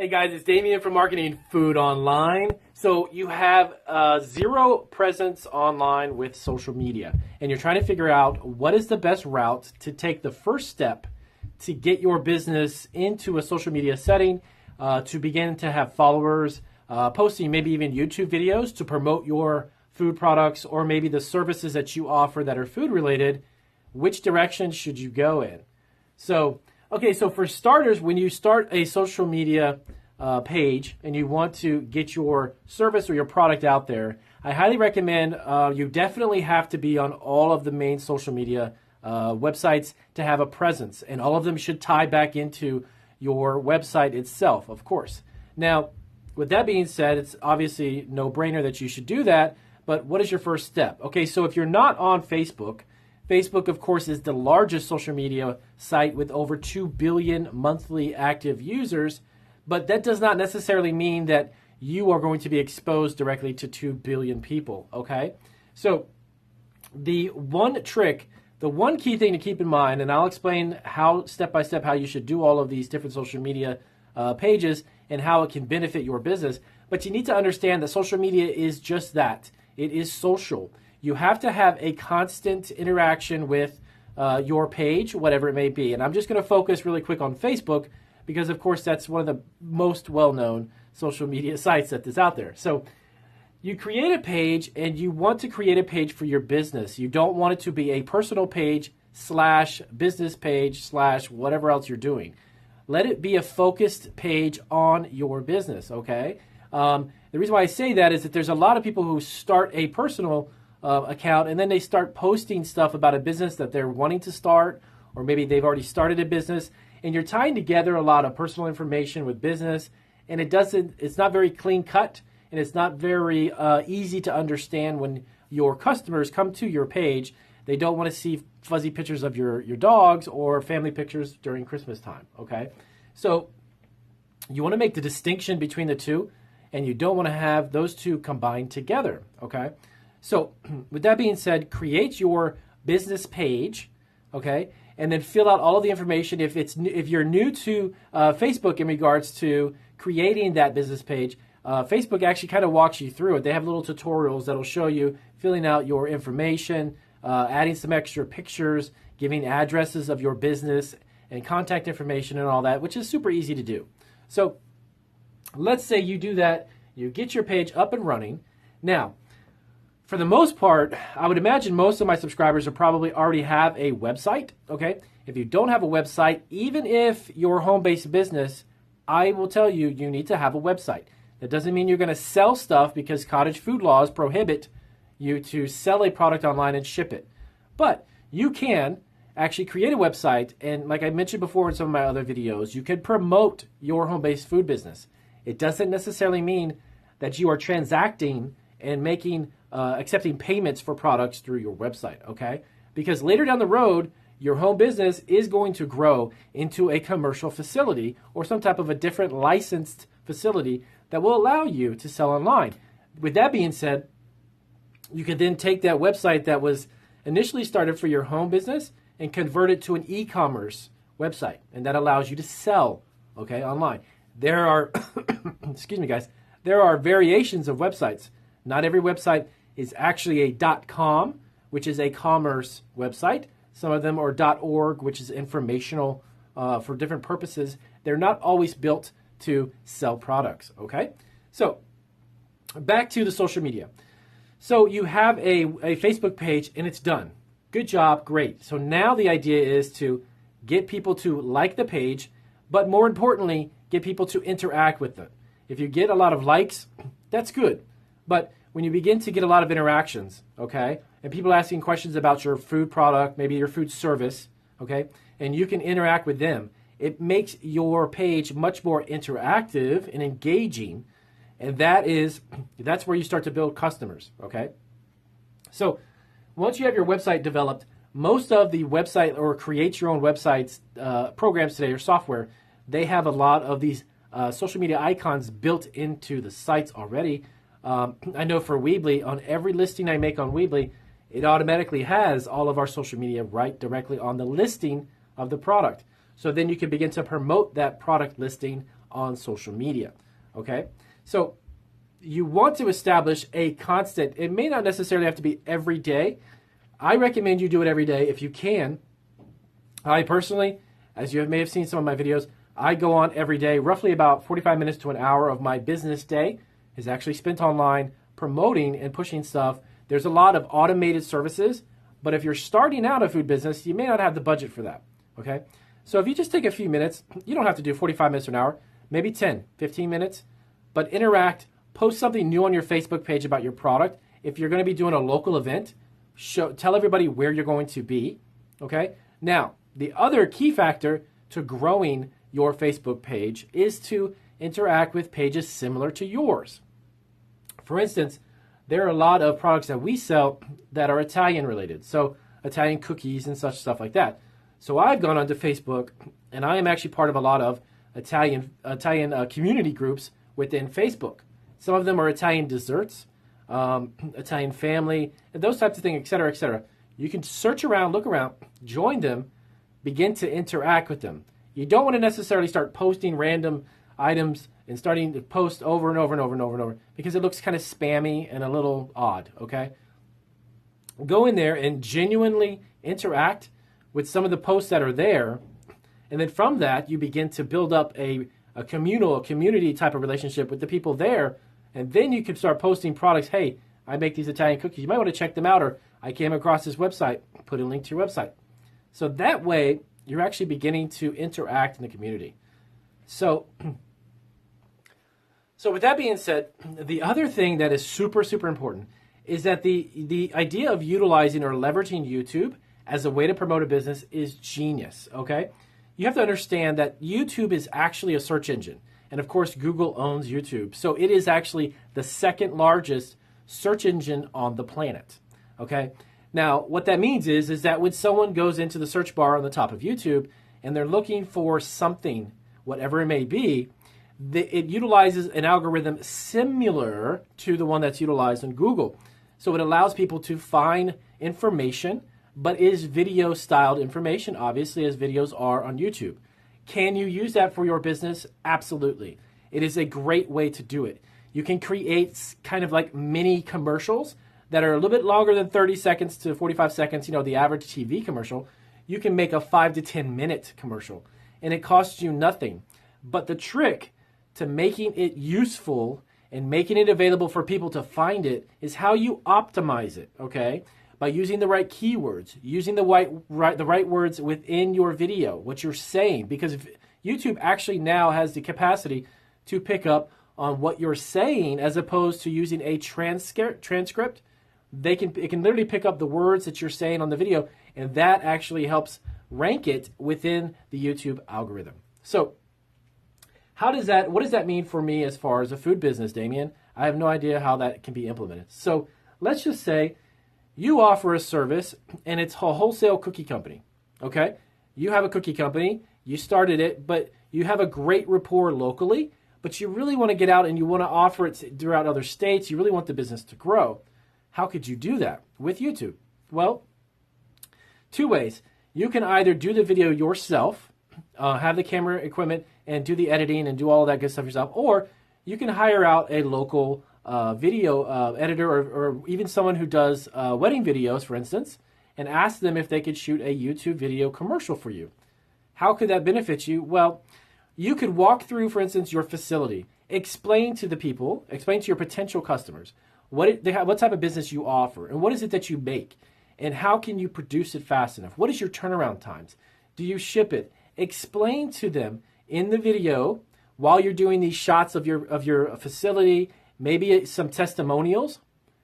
Hey guys, it's Damien from Marketing Food Online. So you have zero presence online with social media, and you're trying to figure out what is the best route to take the first step to get your business into a social media setting, to begin to have followers, posting maybe even YouTube videos to promote your food products or maybe the services that you offer that are food related. Which direction should you go in? So for starters, when you start a social media page and you want to get your service or your product out there, I highly recommend you definitely have to be on all of the main social media websites to have a presence, and all of them should tie back into your website itself, of course. Now, with that being said, it's obviously no-brainer that you should do that, but what is your first step? Okay, so if you're not on Facebook, Facebook, of course, is the largest social media site with over 2 billion monthly active users, but that does not necessarily mean that you are going to be exposed directly to 2 billion people, okay? So the one trick, the one key thing to keep in mind, and I'll explain how step-by-step how you should do all of these different social media pages and how it can benefit your business, but you need to understand that social media is just that. It is social. You have to have a constant interaction with your page, whatever it may be. And I'm just going to focus really quick on Facebook because, of course, that's one of the most well-known social media sites that is out there. So you create a page, and you want to create a page for your business. You don't want it to be a personal page / business page / whatever else you're doing. Let it be a focused page on your business, okay? The reason why I say that is that there's a lot of people who start a personal account, and then they start posting stuff about a business that they're wanting to start, or maybe they've already started a business, and you're tying together a lot of personal information with business, and it's not very clean cut, and it's not very easy to understand when your customers come to your page. They don't want to see fuzzy pictures of your dogs or family pictures during Christmas time, okay? So you want to make the distinction between the two, and you don't want to have those two combined together, okay? So with that being said, create your business page, okay, and then fill out all of the information. If you're new to Facebook in regards to creating that business page, Facebook actually kind of walks you through it. They have little tutorials that'll show you filling out your information, adding some extra pictures, giving addresses of your business and contact information and all that, which is super easy to do. So let's say you do that, you get your page up and running. Now, for the most part, I would imagine most of my subscribers are probably already have a website, okay? If you don't have a website, even if you're a home-based business, I will tell you, you need to have a website. That doesn't mean you're going to sell stuff because cottage food laws prohibit you to sell a product online and ship it. But you can actually create a website, and like I mentioned before in some of my other videos, you can promote your home-based food business. It doesn't necessarily mean that you are transacting and accepting payments for products through your website, okay? Because later down the road, your home business is going to grow into a commercial facility or some type of a different licensed facility that will allow you to sell online. With that being said, you can then take that website that was initially started for your home business and convert it to an e-commerce website, and that allows you to sell, okay, online. There are, excuse me guys, there are variations of websites. Not every website is actually a .com, which is a commerce website. Some of them are .org, which is informational for different purposes. They're not always built to sell products, okay? So back to the social media. So you have a Facebook page, and it's done. Good job, great. So now the idea is to get people to like the page, but more importantly, get people to interact with it. If you get a lot of likes, that's good. But when you begin to get a lot of interactions, okay, and people asking questions about your food product, maybe your food service, okay, and you can interact with them, it makes your page much more interactive and engaging, and that's where you start to build customers, okay? So once you have your website developed, most of the website or create your own websites programs today or software, they have a lot of these social media icons built into the sites already. I know for Weebly, on every listing I make on Weebly, it automatically has all of our social media right directly on the listing of the product. So then you can begin to promote that product listing on social media. Okay, so you want to establish a constant. It may not necessarily have to be every day. I recommend you do it every day if you can. I personally, as you may have seen some of my videos, I go on every day. Roughly about 45 minutes to an hour of my business day is actually spent online promoting and pushing stuff. There's a lot of automated services, but if you're starting out a food business, you may not have the budget for that, okay? So if you just take a few minutes, you don't have to do 45 minutes to an hour, maybe 10, 15 minutes, but interact, post something new on your Facebook page about your product. If you're going to be doing a local event, tell everybody where you're going to be, okay? Now, the other key factor to growing your Facebook page is to interact with pages similar to yours. For instance, there are a lot of products that we sell that are Italian related, so Italian cookies and such stuff like that. So I've gone onto Facebook, and I am actually part of a lot of Italian community groups within Facebook. Some of them are Italian desserts, Italian family, and those types of things, et cetera, et cetera. You can search around, look around, join them, begin to interact with them. You don't want to necessarily start posting random items and starting to post over and over and over and over and over because it looks kind of spammy and a little odd, okay? Go in there and genuinely interact with some of the posts that are there, and then from that, you begin to build up a community type of relationship with the people there, and then you can start posting products. Hey, I make these Italian cookies. You might want to check them out, or I came across this website, put a link to your website. So that way, you're actually beginning to interact in the community. So with that being said, the other thing that is super, super important is that the idea of utilizing or leveraging YouTube as a way to promote a business is genius, okay? You have to understand that YouTube is actually a search engine. And of course, Google owns YouTube. So it is actually the second largest search engine on the planet, okay? Now, what that means is that when someone goes into the search bar on the top of YouTube and they're looking for something, whatever it may be, it utilizes an algorithm similar to the one that's utilized in Google. So it allows people to find information, but is video-styled information, obviously, as videos are on YouTube. Can you use that for your business? Absolutely. It is a great way to do it. You can create kind of like mini commercials that are a little bit longer than 30 seconds to 45 seconds, the average TV commercial. You can make a 5 to 10 minute commercial, and it costs you nothing. But the trick to making it useful and making it available for people to find it is how you optimize it, okay? By using the right keywords, using the right words within your video, what you're saying, because if YouTube actually now has the capacity to pick up on what you're saying as opposed to using a transcript. It can literally pick up the words that you're saying on the video, and that actually helps rank it within the YouTube algorithm. So what does that mean for me as far as a food business, Damien? I have no idea how that can be implemented. So let's just say you offer a service, and it's a wholesale cookie company, okay? You have a cookie company, you started it, but you have a great rapport locally, but you really want to get out and you want to offer it throughout other states. You really want the business to grow. How could you do that with YouTube? Well, two ways. You can either do the video yourself, have the camera equipment, and do the editing and do all of that good stuff yourself, or you can hire out a local video editor or even someone who does wedding videos, for instance, and ask them if they could shoot a YouTube video commercial for you. How could that benefit you? Well, you could walk through, for instance, your facility, explain to your potential customers what type of business you offer, and what is it that you make, and how can you produce it fast enough? What is your turnaround times? Do you ship it? Explain to them in the video while you're doing these shots of your facility, maybe some testimonials.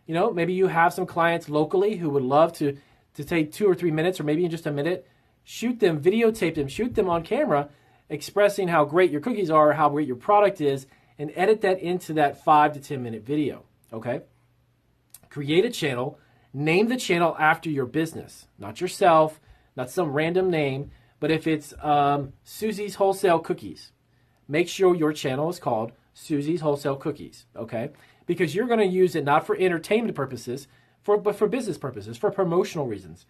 Maybe you have some clients locally who would love to take 2 or 3 minutes, or maybe in just a minute, shoot them, videotape them, shoot them on camera, expressing how great your cookies are, how great your product is, and edit that into that 5 to 10 minute video, okay? Create a channel, name the channel after your business, not yourself, not some random name, but if it's Susie's Wholesale Cookies, make sure your channel is called Susie's Wholesale Cookies, okay? Because you're going to use it not for entertainment purposes, but for business purposes, for promotional reasons.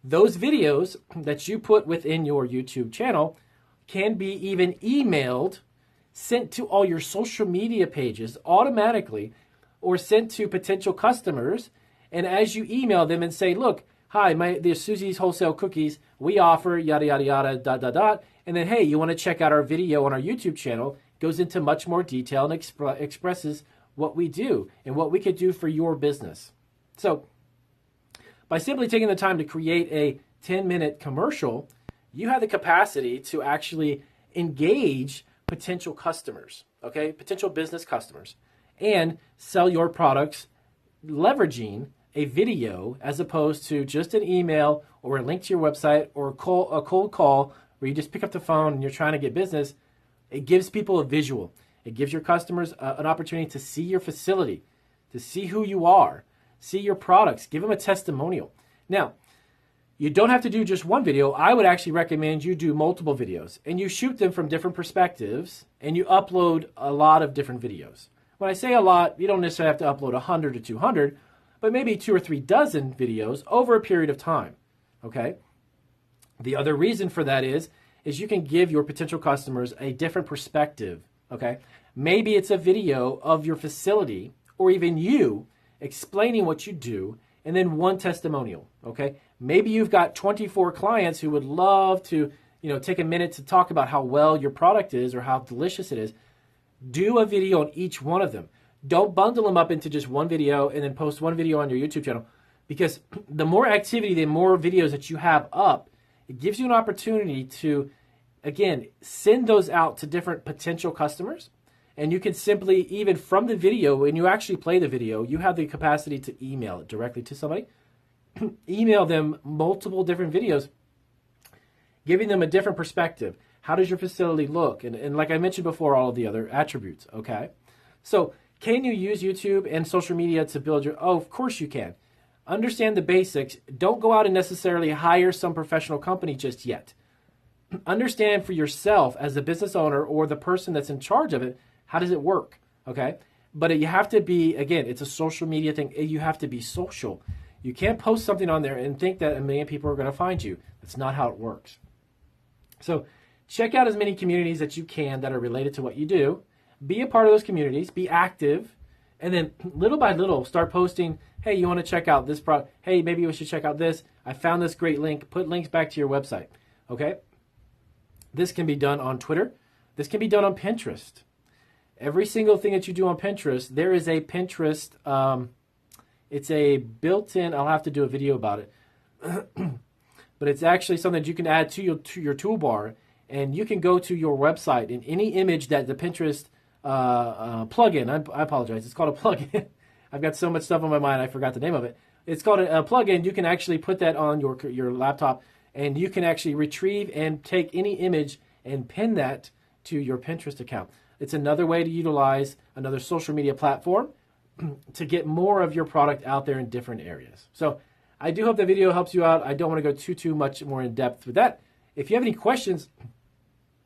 Those videos that you put within your YouTube channel can be even emailed sent to all your social media pages automatically or sent to potential customers. And as you email them and say, look, hi, there's Susie's Wholesale Cookies. We offer yada, yada, yada, dot, dot, dot. And then, hey, you want to check out our video on our YouTube channel, goes into much more detail and expresses what we do and what we could do for your business. So by simply taking the time to create a 10-minute commercial, you have the capacity to actually engage potential customers, okay, potential business customers, and sell your products leveraging a video as opposed to just an email or a link to your website or a cold call where you just pick up the phone and you're trying to get business. It gives people a visual. It gives your customers an opportunity to see your facility, to see who you are, see your products, give them a testimonial. Now, you don't have to do just one video. I would actually recommend you do multiple videos and you shoot them from different perspectives and you upload a lot of different videos. When I say a lot, you don't necessarily have to upload 100 to 200, but maybe 2 or 3 dozen videos over a period of time, okay? The other reason for that is you can give your potential customers a different perspective, okay? Maybe it's a video of your facility or even you explaining what you do and then one testimonial, okay? Maybe you've got 24 clients who would love to, take a minute to talk about how well your product is or how delicious it is. Do a video on each one of them. Don't bundle them up into just one video and then post one video on your YouTube channel, because the more activity, the more videos that you have up, it gives you an opportunity to, again, send those out to different potential customers. And you can simply, even from the video, when you actually play the video, you have the capacity to email it directly to somebody. Email them multiple different videos, giving them a different perspective. How does your facility look? And like I mentioned before, all of the other attributes, okay? So can you use YouTube and social media to build your... Oh, of course you can. Understand the basics. Don't go out and necessarily hire some professional company just yet. Understand for yourself as the business owner or the person that's in charge of it, how does it work, okay? But you have to be, again, it's a social media thing. You have to be social. You can't post something on there and think that 1 million people are going to find you. That's not how it works. So check out as many communities that you can that are related to what you do. Be a part of those communities. Be active. And then little by little, start posting, hey, you want to check out this product? Hey, maybe we should check out this. I found this great link. Put links back to your website, okay? This can be done on Twitter. This can be done on Pinterest. Every single thing that you do on Pinterest, there is a Pinterest, it's a built-in, I'll have to do a video about it, but it's actually something that you can add to your toolbar, and you can go to your website, and any image that the Pinterest plugin, I apologize, it's called a plugin. I've got so much stuff on my mind, I forgot the name of it. It's called a plugin. You can actually put that on your laptop, and you can actually retrieve and take any image and pin that to your Pinterest account. It's another way to utilize another social media platform to get more of your product out there in different areas. So I do hope the video helps you out. I don't want to go too much more in depth with that. If you have any questions,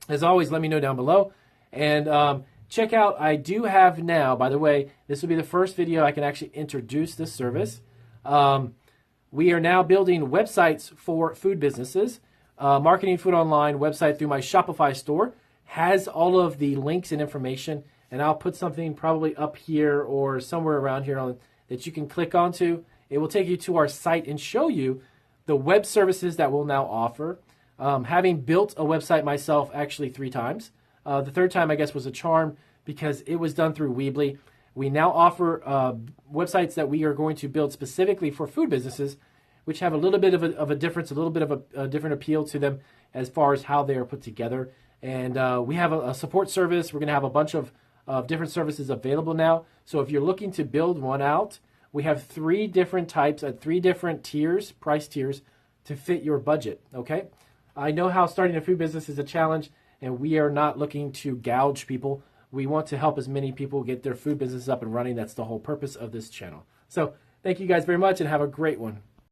as always, let me know down below. And check out, I do have now, by the way, this will be the first video I can actually introduce this service. We are now building websites for food businesses. Marketing Food Online website through my Shopify store has all of the links and information, and I'll put something probably up here or somewhere around here that you can click onto. It will take you to our site and show you the web services that we'll now offer. Having built a website myself actually 3 times. The third time, I guess, was a charm because it was done through Weebly. We now offer websites that we are going to build specifically for food businesses, which have a little bit of a difference, a little bit of a different appeal to them as far as how they are put together. And we have a support service. We're going to have a bunch of different services available now. So if you're looking to build one out, we have 3 different types, 3 different tiers, price tiers, to fit your budget, okay? I know how starting a food business is a challenge, and we are not looking to gouge people. We want to help as many people get their food businesses up and running. That's the whole purpose of this channel. So thank you guys very much, and have a great one.